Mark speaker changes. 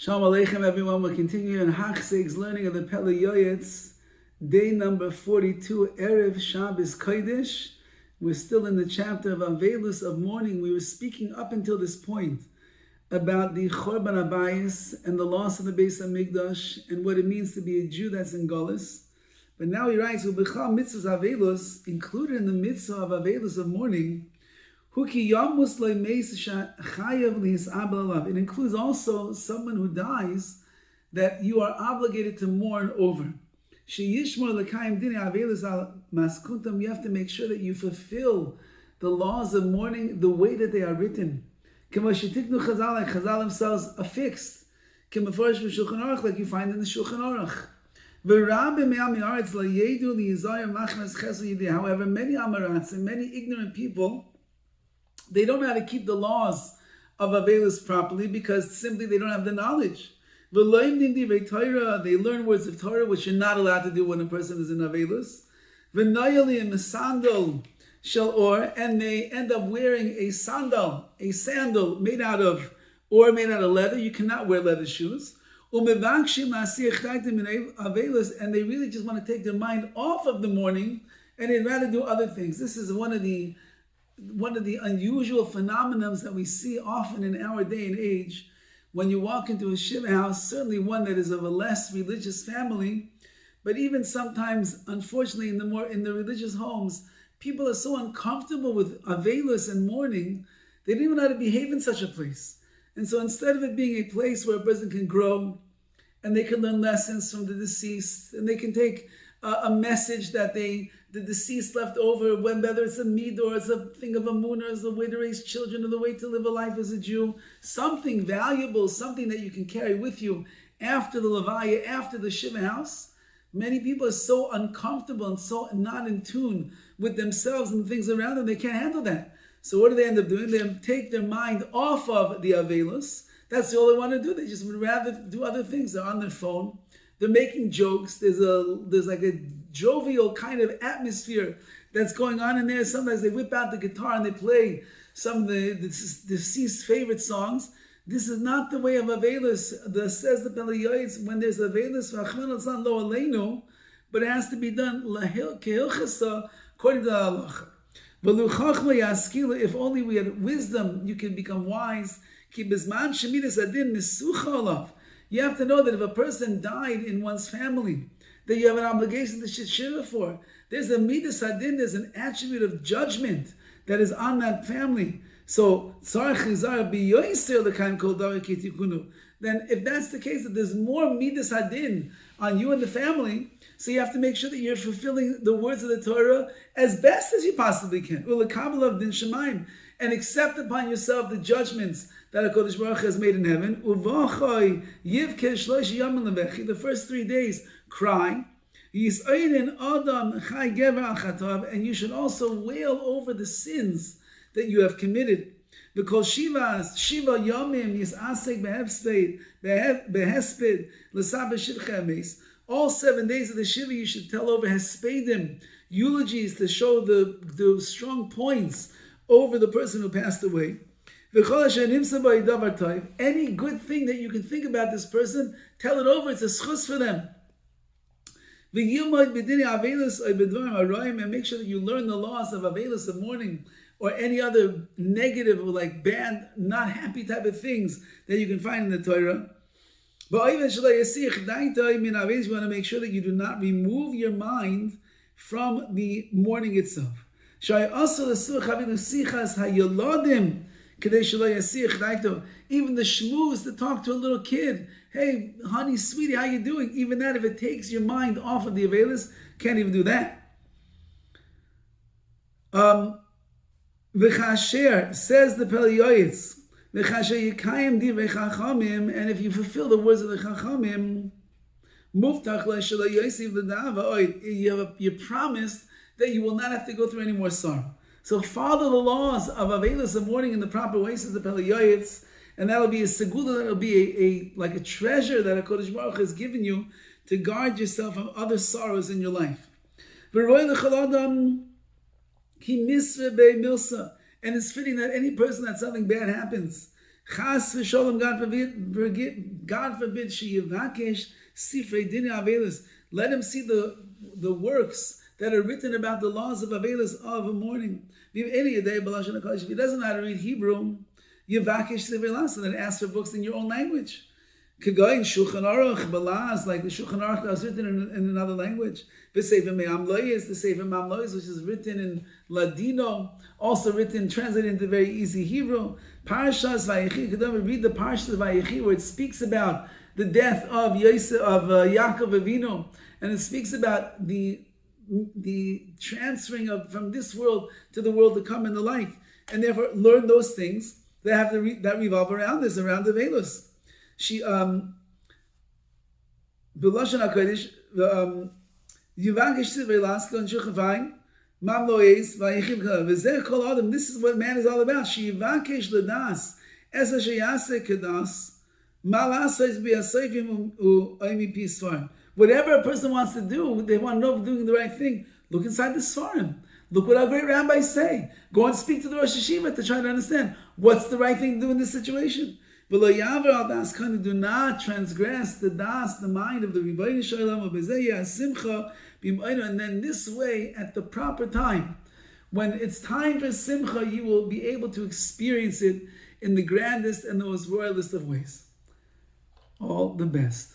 Speaker 1: Shalom Aleichem, everyone. We're continuing Hachzeg's learning of the Pele Yoetz, day number 42, Erev Shabbos Kodesh. We're still in the chapter of Aveilus of mourning. We were speaking up until this point about the Chorban Abayis and the loss of the Beis HaMikdash and what it means to be a Jew that's in Golus. But now he writes, U'bechal mitzvahs Aveilus, included in the mitzvah of Aveilus of mourning, it includes also someone who dies that you are obligated to mourn over. You have to make sure that you fulfill the laws of mourning the way that they are written. Chazal themselves are fixed. Like you find in the Shulchan Aruch. However, many Amarats and many ignorant people, they don't know how to keep the laws of Aveilus properly because simply they don't have the knowledge. They learn words of Torah, which you're not allowed to do when a person is in Aveilus. And they end up wearing a sandal made out of leather. You cannot wear leather shoes. And they really just want to take their mind off of the mourning, and they'd rather do other things. This is one of the unusual phenomenons that we see often in our day and age. When you walk into a shiva house, certainly one that is of a less religious family, but even sometimes, unfortunately, in the religious homes, people are so uncomfortable with Aveilus and mourning, they don't even know how to behave in such a place. And so instead of it being a place where a person can grow, and they can learn lessons from the deceased, and they can take a message that the deceased left over, whether it's a mid or it's a thing of amunah, as the way to raise children or the way to live a life as a Jew, something valuable, something that you can carry with you after the levaya, after the shiva house. Many people are so uncomfortable and so not in tune with themselves and the things around them, they can't handle that. So what do they end up doing? They take their mind off of the Aveilus. That's all they want to do. They just would rather do other things. They're on their phone. They're making jokes. There's like a jovial kind of atmosphere that's going on in there. Sometimes they whip out the guitar and they play some of the deceased favorite songs. This is not the way of Aveilus. Says the Pele Yoetz, when there's Aveilus, lo aleinu, but it has to be done kehilchasa, according to the halacha. If only we had wisdom, you can become wise. You have to know that if a person died in one's family, that you have an obligation to shiva for. There's a midas hadin, there's an attribute of judgment that is on that family. So, then if that's the case, that there's more midas hadin on you and the family, so you have to make sure that you're fulfilling the words of the Torah as best as you possibly can. And accept upon yourself the judgments that HaKadosh Baruch Hu has made in heaven. The first 3 days, cry. And you should also wail over the sins that you have committed. Because Shiva Yomim Yisasek Behesped L'Sabah Shivchemes. All 7 days of the Shiva you should tell over Hespedim, eulogies to show the strong points over the person who passed away. Any good thing that you can think about this person, tell it over. It's a schus for them. And make sure that you learn the laws of Aveilus of mourning or any other negative or like bad, not happy type of things that you can find in the Torah. But you want to make sure that you do not remove your mind from the mourning itself. Even the shmooze to talk to a little kid, hey, honey, sweetie, how you doing? Even that, if it takes your mind off of the Aveilus, can't even do that. V'chasher, says the Pele Yoetz, v'chasher yikayim divrei chachamim, and if you fulfill the words of the chachamim, muftach l'shelo yosef l'dava oid, you're promised that you will not have to go through any more sorrow. So follow the laws of Aveilus of mourning in the proper way, says the Pele Yoetz, and that'll be a segula, that'll be a treasure that HaKadosh Baruch Hu has given you to guard yourself from other sorrows in your life. And it's fitting that any person that something bad happens, Chas v'sholem, God forbid, sheyivakesh sifrei dini Aveilus. Let him see the works that are written about the laws of Aveilus of a morning. If he doesn't know how to read Hebrew, yivakesh sifrei las, then ask for books in your own language. Kagoyin Shulchan Aruch Balaz, like the Shulchan Aruch that was written in another language. V'sefer Me'amloyes, the Sefer Me'amloyes, which is written in Ladino, also translated into very easy Hebrew. Parashas Vayechi, could ever read the Parashas of Vayechi, where it speaks about the death of Yaakov Avinu, and it speaks about the transferring from this world to the world to come and the like, and therefore learn those things that that revolve around this, around the Aveilus. She B'lashon HaKodesh Yivakesh Sivrei Laskal and Shulchan Mam Lo'ez V'Ayichim Kalav V'Zeh Kol Adam. This is what man is all about. She Yivakesh L'das Esa Sheyaseh Kedas Ma L'asayis B'Yasayfim U'Oimi Pi Svarim. Whatever a person wants to do, they want to know if they're doing the right thing. Look inside the Svarim. Look what our great rabbis say. Go and speak to the Rosh Hashiva to try to understand what's the right thing to do in this situation. Do not transgress the das, the mind of the Rebbeinu Shalom, and then this way, at the proper time, when it's time for simcha, you will be able to experience it in the grandest and the most royalest of ways. All the best.